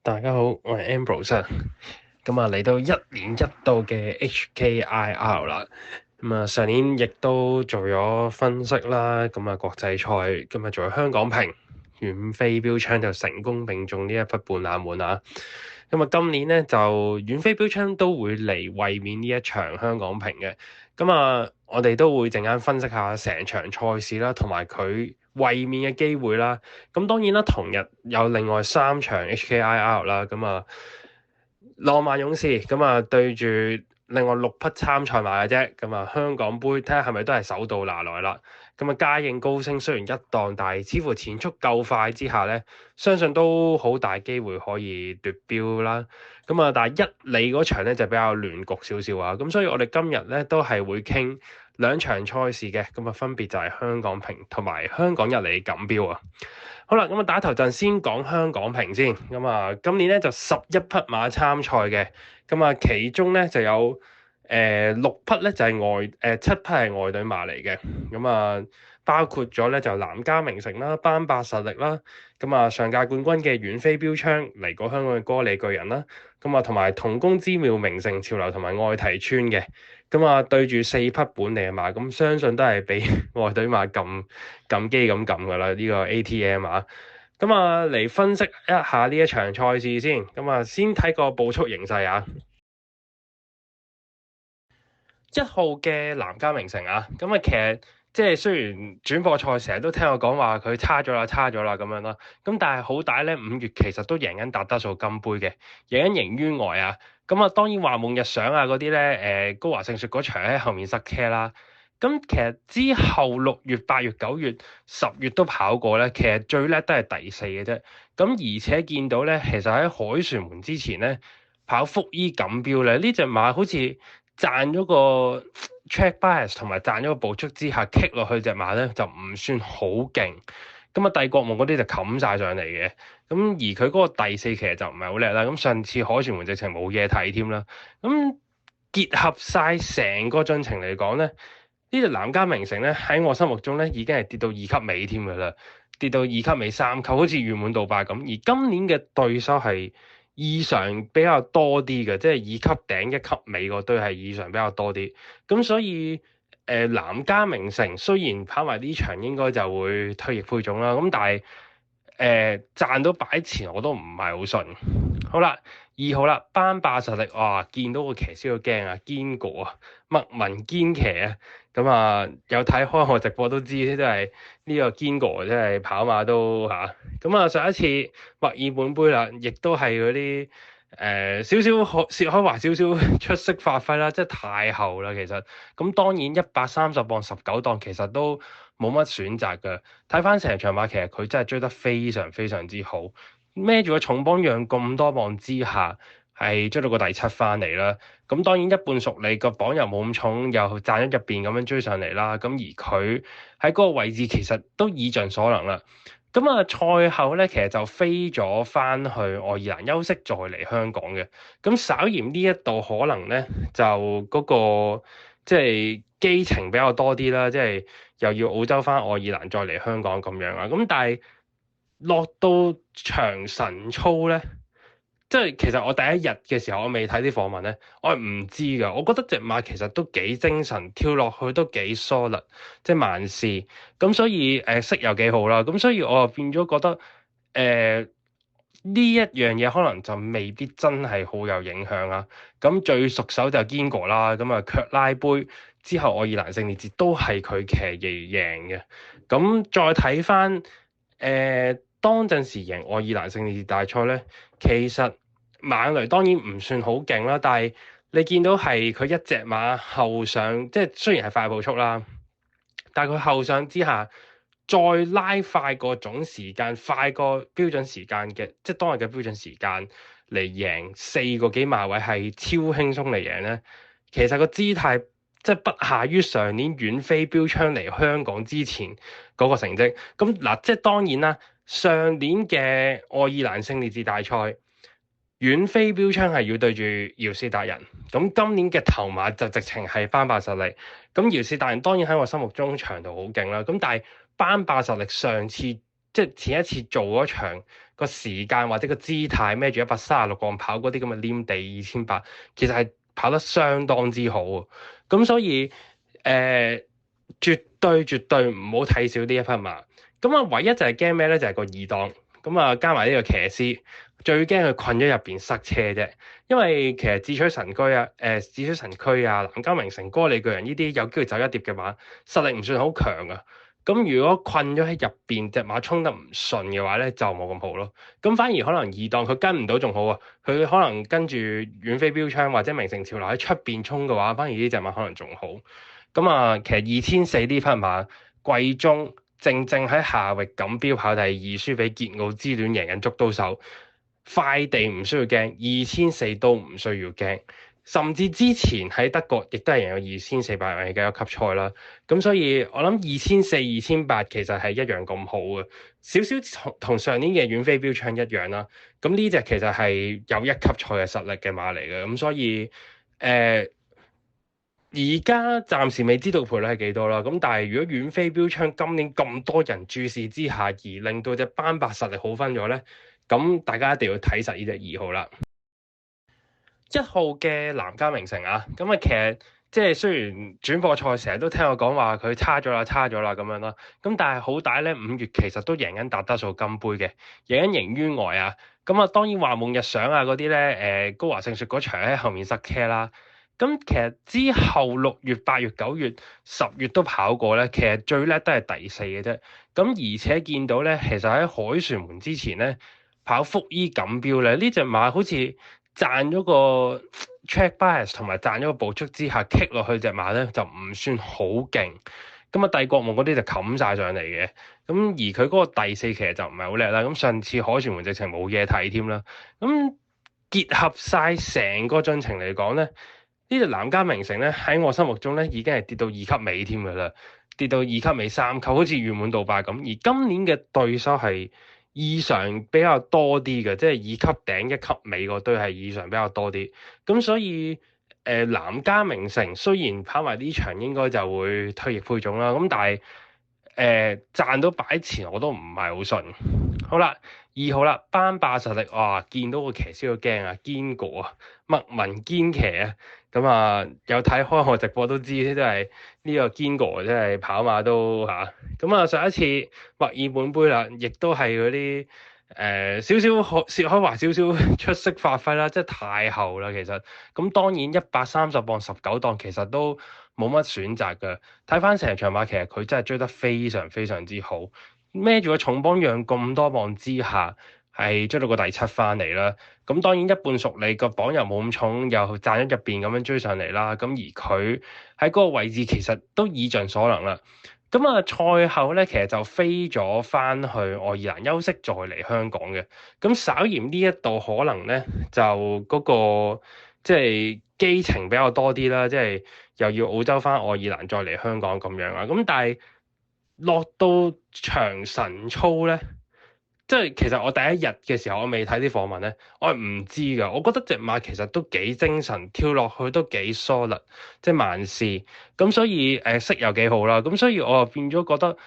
大家好，我係 Ambrose 啊。咁啊，嚟到一年一度嘅 HKIR 啦。咁啊，上年亦都做咗分析啦。咁啊，國際賽咁啊，做咗香港瓶遠飛標槍就成功命中呢一匹半冷門啊。咁啊，今年咧就遠飛標槍都會嚟衛冕呢一場香港瓶嘅。咁啊，我哋都會陣間分析下成場賽事啦，同埋佢衛冕嘅機會啦。咁當然啦，同日有另外3場 HKIR 啦。咁啊，浪漫勇士咁啊對住另外6匹參賽馬嘅啫。咁啊，香港杯睇下係咪都係手到拿來啦。咁啊，嘉應高升雖然一檔，但係似乎前速夠快之下咧，相信都好大機會可以奪標啦。咁啊，但係一哩嗰場咧就比較亂局少少啊。咁所以我哋今日咧都係會傾2場賽事嘅。咁啊，分別就係香港瓶同埋香港一哩錦標啊。好啦，咁啊打頭陣先講香港瓶先。咁啊，今年咧就11匹馬參賽嘅。咁啊，其中咧就有6匹咧就係7匹係外隊馬嚟嘅。咁啊，包括咗咧就南加名城啦、班霸實力啦。咁啊，上屆冠軍嘅遠飛標槍嚟過香港嘅歌里巨人啦。咁啊，同埋同工之妙名城潮流同埋愛提村嘅。咁啊，對住4匹本地嘅馬，咁相信都係俾外隊馬撳機咁撳噶啦，呢個 ATM 啊。咁啊，嚟分析一下呢一場賽事先。咁啊，先睇個步速形勢啊。1號嘅南加名城啊，咁啊，其實即係雖然轉播賽成日都聽我講話佢差咗啦咁樣啦，咁但係好歹咧5月其實都贏緊達德數金杯嘅，贏緊盈於外啊。咁啊，當然話夢日想啊嗰啲咧，高華勝雪嗰場喺後面塞車啦。咁其實之後6月、8月、9月、10月都跑過咧，其實最叻都係第4嘅啫。咁而且見到咧，其實喺凱旋門之前咧跑福伊錦標咧，呢隻馬好似賺咗個 track bias 同埋賺咗個步速之下，kick 落去隻馬咧就唔算好勁。咁啊，帝國夢嗰啲就冚晒上嚟嘅。咁而佢嗰個第4其實就唔係好叻啦。咁上次凱旋門直情冇嘢睇添啦。咁結合晒成個進程嚟講咧，呢隻南加名城咧喺我心目中咧已經係跌到2級尾添㗎啦，跌到2級尾3級，好似圓滿杜拜咁。而今年嘅對手係異常比較多啲嘅，即係2級頂1級尾嗰堆係異常比較多啲。咁所以南加名城雖然跑埋呢場應該就會退役配種啦，咁但係賺到擺前我都唔係好信。好啦，2號啦，班霸實力，哇！見到個騎師都驚啊，堅果啊，麥文堅騎啊。咁啊，有睇開我直播都知，即係呢個堅果，即係跑馬都嚇。咁啊，上一次墨爾本杯啦，亦都係嗰啲少少薛開華少少出色發揮啦，即係太後啦其實。咁當然130磅19檔其實都冇乜選擇㗎。睇翻成場馬，其實佢真係追得非常非常之好，孭住個重磅讓咁多磅之下，係追到個第7翻嚟啦。咁當然一半熟你個磅又冇咁重，又賺咗入邊咁樣追上嚟啦。咁而佢喺嗰個位置其實都以盡所能啦。咁啊，賽後咧其實就飛咗翻去愛爾蘭休息，再嚟香港嘅。咁稍嫌呢一度可能咧就嗰個即係機程比較多啲啦，即係又要澳洲翻愛爾蘭再嚟香港咁樣啊。咁但係落到場晨操咧，即係其實我第一日嘅時候，我未睇啲訪問咧，我係唔知㗎。我覺得隻馬其實都幾精神，跳落去都幾 solid，即係慢試。咁所以識又幾好啦。咁所以我就變咗覺得呢一樣嘢可能就未必真係好有影響啊。咁最熟手就堅果啦。咁啊，卻拉杯之後，愛爾蘭勝利節都係佢騎而贏嘅。咁再睇翻當陣時贏愛爾蘭勝利節大賽咧，其實猛雷當然唔算好勁啦，但係你見到係佢一隻馬後上，即係雖然係快步速啦，但係佢後上之下再拉快個總時間，快過標準時間嘅，即係當日嘅標準時間嚟贏4個幾馬位係超輕鬆嚟贏咧。其實個姿態即係不下於上年遠飛標槍嚟香港之前嗰個成績。咁嗱，即係當然啦，上年嘅愛爾蘭勝利節大賽，遠飛標槍係要對住姚斯達人，咁今年嘅頭馬就直情係班霸實力。咁姚斯達人當然喺我心目中長度好勁啦，咁但係班霸實力上次即係前一次做嗰場個時間或者個姿態孭住136磅跑嗰啲咁嘅黏地2800，其實係跑得相當之好啊！咁所以絕對唔好睇少呢一匹馬。咁啊，唯一就係驚咩咧？就係個二檔。咁啊，加埋呢個騎師，最驚佢困咗入邊塞車啫。因為其實智取神駒啊、智取神駒啊、南交名城、歌利巨人呢啲有機會走一碟嘅馬，實力唔算好強啊。咁如果困咗喺入邊，隻馬衝得唔順嘅話咧，就冇咁好咯。咁反而可能二檔佢跟唔到仲好啊，佢可能跟住遠飛標槍或者名城潮流喺出邊衝嘅話，反而呢隻馬可能仲好。咁啊，其實2400呢匹馬季中正喺下域錦標跑第二，輸俾傑奧之戀，贏緊捉到手，快地唔需要驚，2400都唔需要驚。甚至之前喺德國亦都係贏有2400米嘅一級賽啦，咁所以我諗2400、2800其實係一樣咁好嘅，少少同上年嘅遠飛標槍一樣啦。咁呢隻其實係有一級賽嘅實力嘅馬嚟嘅，咁所以而家暫時未知道賠率係幾多啦。咁但係如果遠飛標槍今年咁多人注視之下，而令到隻斑白實力好分咗咧，咁大家一定要睇實呢隻2號啦。1號嘅南交名城啊，咁啊其實即係雖然轉播賽成日都聽我講話佢差咗啦咁樣啦，咁但係好歹咧5月其實都贏緊達德素金杯嘅，贏緊盈於外啊，咁啊當然話夢日想啊嗰啲咧，高華勝雪嗰場喺後面塞車啦，咁其實之後6月、8月、9月、10月都跑過咧，其實最叻都係第4嘅啫，咁而且見到咧，其實喺凱旋門之前咧跑福伊錦標咧，呢隻馬好似賺咗個 track bias 同埋賺咗個步速之下，kick 落去隻馬咧就唔算好勁。咁啊，帝國夢嗰啲就冚晒上嚟嘅。咁而佢嗰個第4其實就唔係好叻啦。咁上次凱旋門直情冇嘢睇添啦。咁結合晒成個進程嚟講咧，呢隻南交名城咧喺我心目中咧已經係跌到2級尾添㗎啦，跌到2級尾3級，好似圓滿杜拜咁。而今年嘅對手係異常比較多啲嘅，即係2級頂1級尾嗰堆係異常比較多啲，咁所以南交名城雖然跑埋呢場應該就會退役配種啦，咁但係賺到擺前我都唔係好信。好啦，2號啦，斑霸實力，哇！見到個騎師都驚啊，堅果啊，麥文堅騎啊！咁啊，有睇開我直播都知，都係呢個堅果，即係跑馬都嚇。咁啊，上一次墨爾本杯啦，亦都係嗰啲少少薛開華少少出色發揮啦，即係太後啦其實。咁當然130磅19檔其實都冇乜選擇㗎。睇翻成場馬，其實佢真係追得非常非常之好，孭住個重磅讓咁多磅之下，係追到個第7翻嚟啦。咁當然一半熟你個磅又冇咁重，又賺咗入邊咁樣追上嚟啦。咁而佢喺嗰個位置其實都已盡所能啦。咁啊賽後咧，其實就飛咗翻去愛爾蘭休息，再嚟香港嘅。咁稍嫌呢一度可能咧就嗰個即係基情比較多啲啦，即係又要澳洲翻愛爾蘭再嚟香港咁樣啊。咁但係落到場晨操咧。即係其實我第一日嘅時候，我未睇啲訪問咧，我係唔知㗎。我覺得隻馬其實都幾精神，跳落去都幾 solid，即係慢試。咁所以識又幾好啦。咁所以我就變咗覺得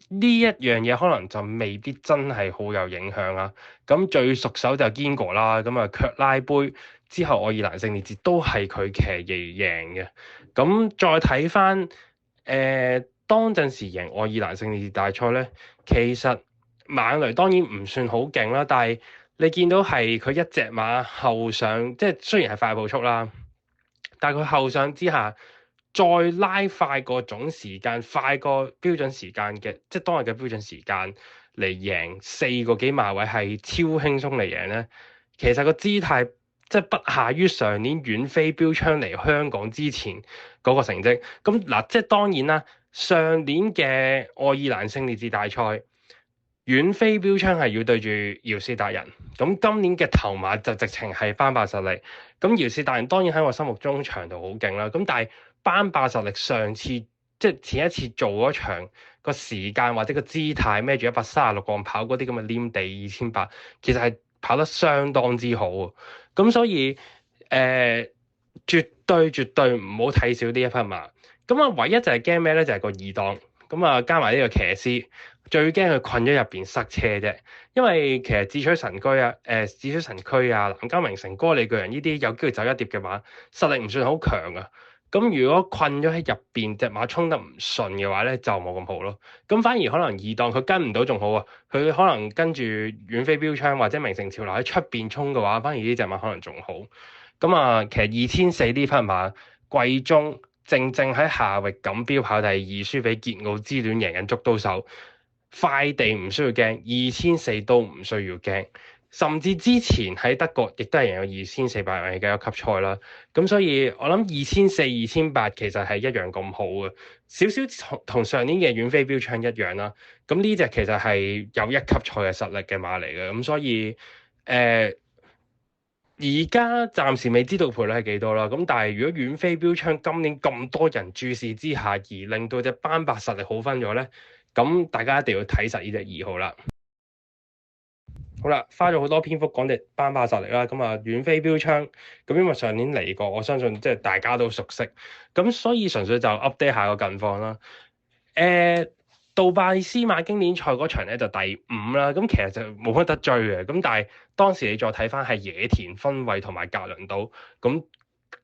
呢一樣嘢可能就未必真係好有影響啊。咁最熟手就堅果啦。咁啊，卻拉杯之後，愛爾蘭勝利節都係佢騎而贏嘅。咁再睇翻當陣時贏愛爾蘭勝利節大賽咧，其實猛雷當然唔算好勁啦，但係你見到係佢一隻馬後上，即係雖然係快步速啦，但係佢後上之下再拉快個總時間，快過標準時間嘅，即係當日嘅標準時間嚟贏4個幾馬位係超輕鬆嚟贏咧。其實個姿態即係不下於上年遠飛標槍嚟香港之前嗰個成績。咁嗱，即係當然啦，上年嘅愛爾蘭勝利節大賽。遠飛標槍係要對住姚士達人，咁今年嘅頭馬就直情係斑霸實力。咁姚士達人當然喺我心目中長度好勁啦，咁但係斑霸實力上次即係前一次做嗰場個時間或者個姿態孭住136磅跑嗰啲咁嘅黏地2800，其實係跑得相當之好啊。咁所以絕對唔好睇少呢一匹馬。咁啊，唯一就係驚咩咧？就係個二檔。咁啊加埋呢個騎師，最驚佢困咗入邊塞車啫。因為其實智取神區啊、智取神區啊、南郊名城、歌里巨人呢啲有機會走一碟嘅馬，實力唔算好強啊。咁如果困咗喺入邊，隻馬衝得唔順嘅話咧，就冇咁好咯。咁反而可能二檔佢跟唔到仲好啊，佢可能跟住遠飛標槍或者名城潮流喺出邊衝嘅話，反而呢隻馬可能仲好。咁啊，其實2400呢匹馬季中正正喺下域錦標跑第二，輸俾傑奧之戀，贏緊捉到手。快地唔需要驚，2400都唔需要驚。甚至之前喺德國亦都係贏有2400米嘅一級賽啦，咁所以我諗2400、2800其實係一樣咁好嘅，少少同上年嘅遠飛標槍一樣啦。咁呢隻其實係有一級賽嘅實力嘅馬嚟嘅，咁所以而家暫時未知道賠率係幾多啦。咁但係如果遠飛標槍今年咁多人注視之下，而令到隻班伯實力好分咗咧，咁大家一定要睇實呢隻2號啦。好啦，花咗好多篇幅講隻班霸實力啦，咁啊遠飛標槍，咁因為上年嚟過，我相信即係大家都熟悉，咁所以純粹就 update 下個近況啦。杜拜司馬經典賽嗰場咧就第5啦，咁其實就冇乜得追嘅，咁但係當時你再睇翻係野田分位同埋格倫島，咁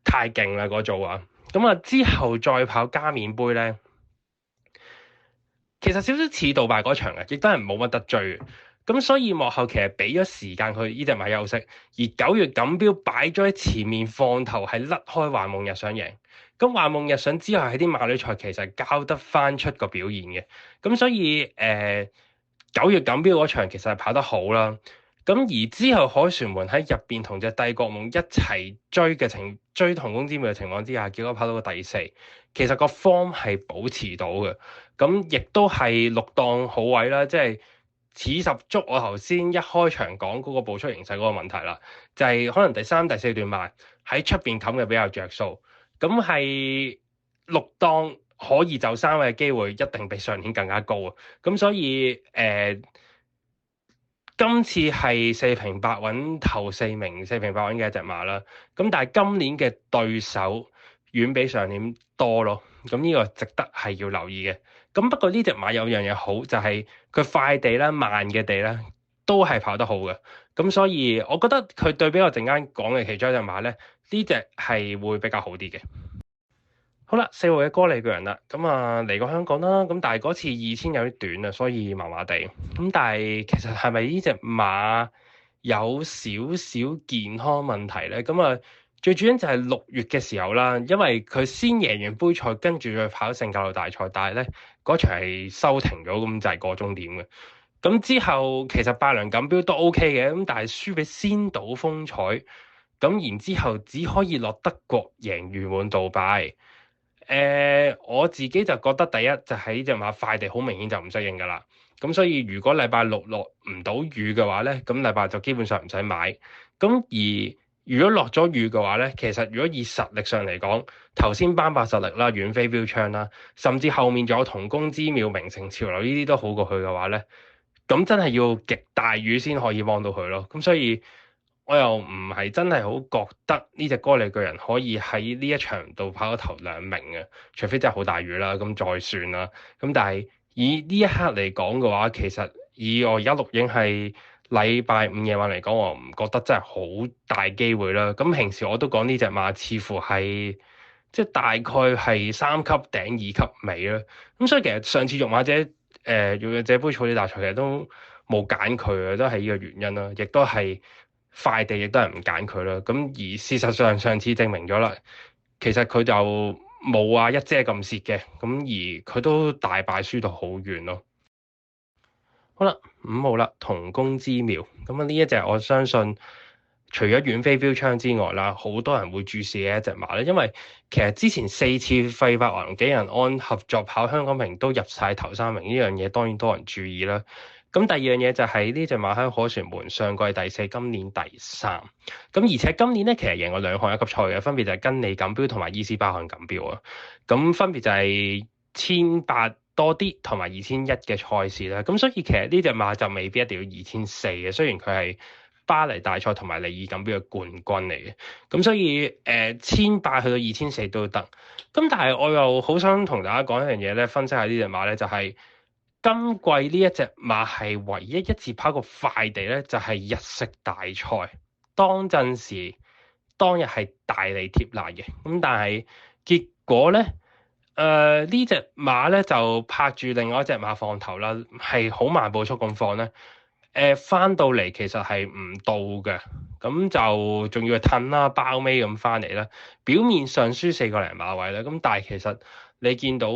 太勁啦嗰組啊，咁啊之後再跑加冕杯咧，其實少少似杜拜嗰場嘅，亦都係冇乜得追嘅。咁所以幕後其實俾咗時間佢呢隻馬休息，而9月錦標擺咗喺前面放頭係甩開幻夢日想贏，咁幻夢日想之後喺啲馬女賽其實交得翻出個表現嘅，咁所以9月錦標嗰場其實係跑得好啦，咁而之後凱旋門喺入邊同隻帝國夢一齊追同工之妙嘅情況之下，結果跑到個第4，其實個 form 係保持到嘅，咁亦都係6檔好位啦，即係。似十足，我頭先一開場講嗰個步出形勢嗰個問題啦，就係可能第3、第4段慢喺出邊冚嘅比較着數，咁係6檔可以就3位嘅機會一定比上年更加高啊！咁所以今次係4平8穩頭4名4平8穩嘅一隻馬啦，咁但係今年嘅對手遠比上年多咯，咁呢個值得係要留意嘅。咁不過呢隻馬有樣嘢好，就係佢快地啦、慢嘅地啦，都係跑得好嘅。咁所以我覺得佢對比我陣間講嘅其中一隻馬咧，呢隻係會比較好啲嘅。好啦，4號嘅歌里巨人啦，咁啊嚟過香港啦，咁但係嗰次2000有啲短啊，所以麻麻地。咁但係其實係咪呢隻馬有少少健康問題咧？咁啊〜最主要就係6月嘅時候啦，因為佢先贏完杯賽，跟住再跑聖格路大賽，但係咧嗰場係收停咗，咁就係過終點嘅。咁之後其實百良錦標都 OK 嘅，咁但係輸俾先島風采，咁然之後只可以落德國贏譽滿杜拜。我自己就覺得第一就係呢隻馬快地好明顯就唔適應㗎啦。咁所以如果禮拜6落唔到雨嘅話咧，咁禮拜就基本上唔使買。咁而如果落咗雨嘅話咧，其實如果以實力上嚟講，頭先班霸實力啦、遠飛標槍啦，甚至後面仲有同工之妙、名城潮流呢啲都好過佢嘅話咧，咁真係要極大雨先可以幫到佢咯。咁所以我又唔係真係好覺得呢隻歌里巨人可以喺呢一場度跑到頭2名嘅，除非真係好大雨啦，咁再算啦。咁但係以呢一刻嚟講嘅話，其實以我而家錄影係禮拜5夜晚嚟講，我唔覺得真係好大機會啦。咁平時我都講呢隻馬似乎係即係大概係3級頂2級尾啦。咁所以其實上次育馬者育者杯草地大賽其實都冇揀佢嘅，都係呢個原因啦。亦都係快地亦都係唔揀佢啦。咁而事實上上次證明咗啦，其實佢就冇話一姐咁蝕嘅。咁而佢都大敗輸到好遠咯。好啦，5號啦，同工之妙。咁啊呢一隻我相信除咗遠飛標槍之外啦，好多人會注視嘅一隻馬咧，因為其實之前4次費伯華同紀仁安合作跑香港瓶都入晒頭3名，呢樣嘢當然多人注意啦。咁第二樣嘢就係呢隻馬喺凱旋門上季第4，今年第3。咁而且今年咧其實贏過2項一級賽嘅，分別就係根利錦標同埋伊斯巴汗錦標啊。咁分別就係1800多啲同埋2100嘅賽事啦。咁所以其實呢隻馬就未必一定要2400嘅，雖然佢係巴黎大賽同埋里爾錦標嘅冠軍嚟嘅。咁所以1800去到2400都得。咁但係我又好想同大家講一樣嘢咧，分析下呢隻馬咧，就係今季呢一隻馬係唯一一次跑過快地咧，就係日式大賽當陣時當日係大力貼欄嘅。咁但係結果咧，呢隻馬咧就拍住另外一隻馬放頭啦，係好慢步速咁放咧。翻到嚟其實係唔到嘅，咁就仲要褪啦，包尾咁翻嚟啦。表面上輸4個零馬位啦，咁但係其實你見到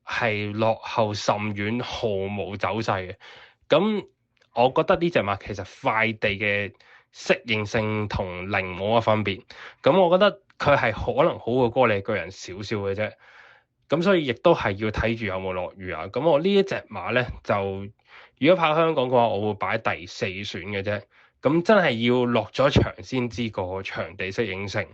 係落後甚遠，毫無走勢嘅。咁我覺得呢隻馬其實快地嘅適應性同零冇乜分別。咁我覺得佢係可能好過哥利巨人少少嘅啫。咁所以亦都係要睇住有冇落雨啊。咁我呢一隻馬咧就，如果跑香港嘅話，我會擺第4選嘅啫。咁真係要落咗場先知個場地適應性。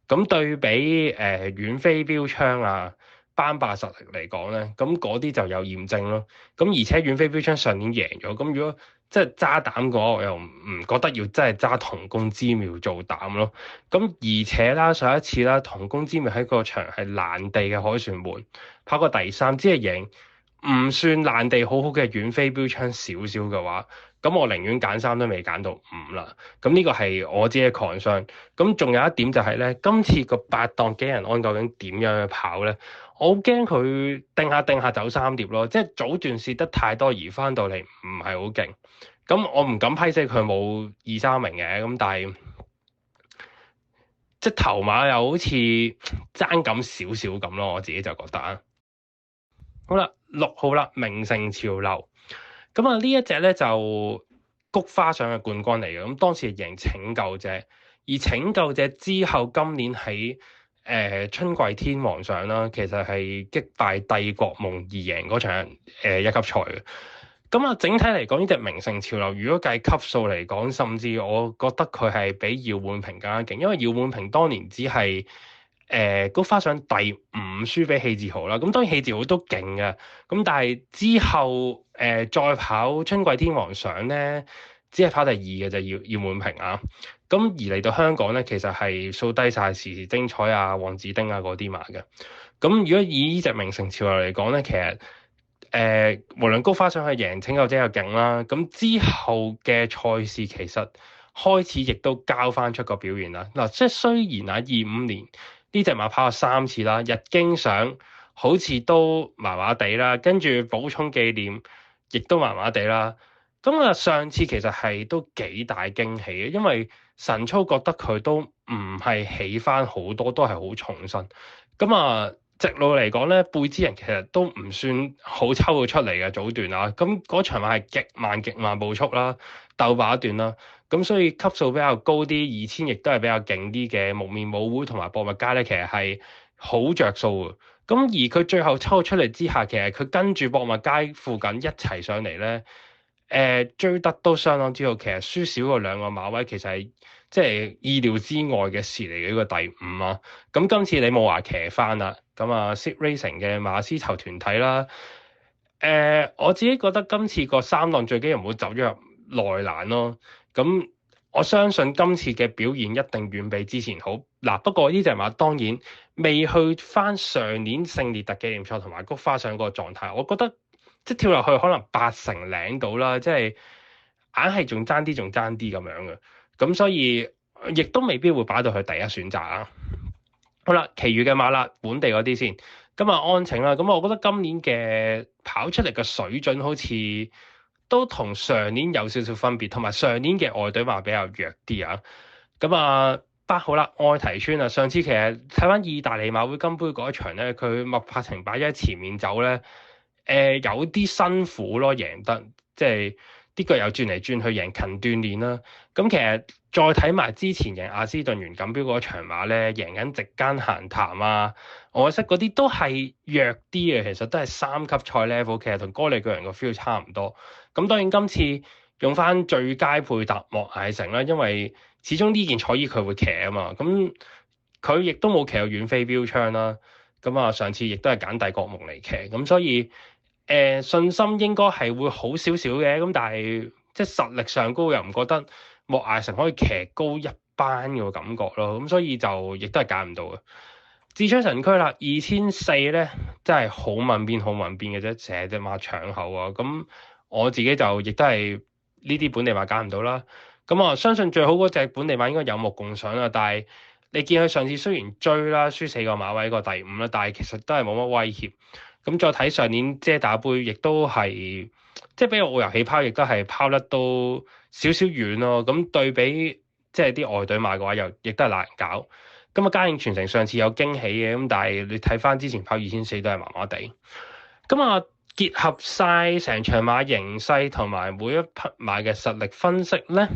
咁對比遠飛標槍啊、班霸實力嚟講咧，咁嗰啲就有驗證咯。咁而且遠飛標槍上年贏咗，咁如果即係揸膽嘅話，我又唔覺得要真係揸同工之妙做膽咯。咁而且啦，上一次啦，同工之妙喺個場係爛地嘅凱旋門跑過第3，只係贏唔算爛地好好嘅遠飛標槍少少嘅話，咁我寧願揀3都未揀到5啦。咁呢個係我自己嘅 concern。咁仲有一點就係咧，今次個8檔幾人安究竟點樣去跑咧？我好驚佢定下走3碟咯，即係早段蝕得太多而翻到嚟唔係好勁。咁我唔敢批死佢冇2、3名嘅，咁但係即係頭馬又好似爭咁少少咁咯，我自己就覺得啊。好啦，6號啦，名城潮流。咁啊呢一隻咧就菊花賞嘅冠軍嚟嘅，咁當時係贏拯救者，而拯救者之後今年喺春季天皇賞啦，其實係擊敗帝國夢而贏嗰場1級賽嘅。咁啊，整體嚟講，呢隻名城潮流，如果計級數嚟講，甚至我覺得佢係比姚滿平更加勁，因為姚滿平當年只係菊花賞第5輸俾氣志豪啦。咁當然氣志豪都勁嘅，咁但係之後再跑春季天皇賞咧，只係跑第2嘅就姚滿平啊。咁而嚟到香港咧，其實係掃低晒時時精彩啊、黃子丁啊嗰啲馬嘅。咁如果以呢隻名城潮流嚟講咧，其實無論菊花賞去贏拯救者又勁啦，咁之後嘅賽事其實開始亦都交翻出個表現啦。嗱，即係雖然啊25年呢隻馬跑咗3次啦，日經賞好似都麻麻地啦，跟住補充紀念亦都麻麻地啦。咁啊上次其實係都幾大驚喜嘅，因為神操覺得佢都唔係起翻好多，都係好重身。咁啊直路嚟講咧，貝之人其實都唔算好抽到出嚟嘅早段啊。咁嗰場馬係極慢步速啦，鬥把段啦。咁所以級數比較高啲，2000亦都係比較勁啲嘅木面舞會同埋博物家咧，其實係好着數嘅。咁而佢最後抽出嚟之下，其實佢跟住博物街附近一齊上嚟咧，追得都相當之好。其實輸少過2個馬位，其實係即係意料之外嘅事嚟嘅。呢個第5啊，咁今次你冇話騎翻啦，咁啊 Sit Racing 嘅馬師籌團體啦，我自己覺得今次個3檔最緊要唔好走咗入內欄咯。咁我相信今次嘅表現一定遠比之前好。嗱，不過呢隻馬當然未去翻上年聖列特紀念賽同埋菊花賞個狀態，我覺得即係跳落去可能8成領到啦，即係硬係仲爭啲咁樣嘅。咁所以亦都未必會擺到去第1選擇啊。好啦，其餘嘅馬啦，本地嗰啲先。咁啊安晴啦，咁我覺得今年嘅跑出嚟嘅水準好似都同上年有少少分別，同埋上年嘅外隊馬比較弱啲啊。咁啊8號啦，愛提村啊，上次其實睇翻意大利馬會金杯嗰一場咧，佢麥柏程擺咗喺前面走咧，有啲辛苦咯，贏得即係啲腳又轉嚟轉去，贏勤鍛鍊啦。咁其實再睇埋之前贏阿斯頓園錦標嗰場馬咧，贏緊席間閒談啊，我識嗰啲都係弱啲嘅，其實都係3級賽 level，其實同哥利巨人個 feel 差唔多。咁當然今次用翻最佳配搭莫艾成啦，因為始終呢件彩衣佢會騎啊嘛，咁佢亦都冇騎到遠飛標槍啦。咁啊上次亦都係揀帝國夢嚟騎，咁所以信心應該係會好少少嘅。咁但係即係實力上高又唔覺得莫艾成可以騎高一班嘅感覺咯，咁所以就亦都係揀唔到嘅。智昌神駒啦，2400咧真係好問邊好問邊嘅啫，成隻馬搶口啊！咁我自己就亦都係呢啲本地馬揀唔到啦。咁我相信最好嗰隻本地馬應該有目共賞啦，但係你見佢上次雖然追啦，輸4個馬位個第5啦，但係其實都係冇乜威脅。咁再睇上年遮打杯，亦都係即係比澳遊起拋，亦都係拋得都少少遠咯。咁對比即係啲外隊馬嘅話，又亦都係難搞。咁啊，嘉應傳承上次有驚喜嘅，咁但係你睇翻之前跑2400都係麻麻地。咁啊，結合晒成場馬形勢同埋每一匹馬嘅實力分析咧，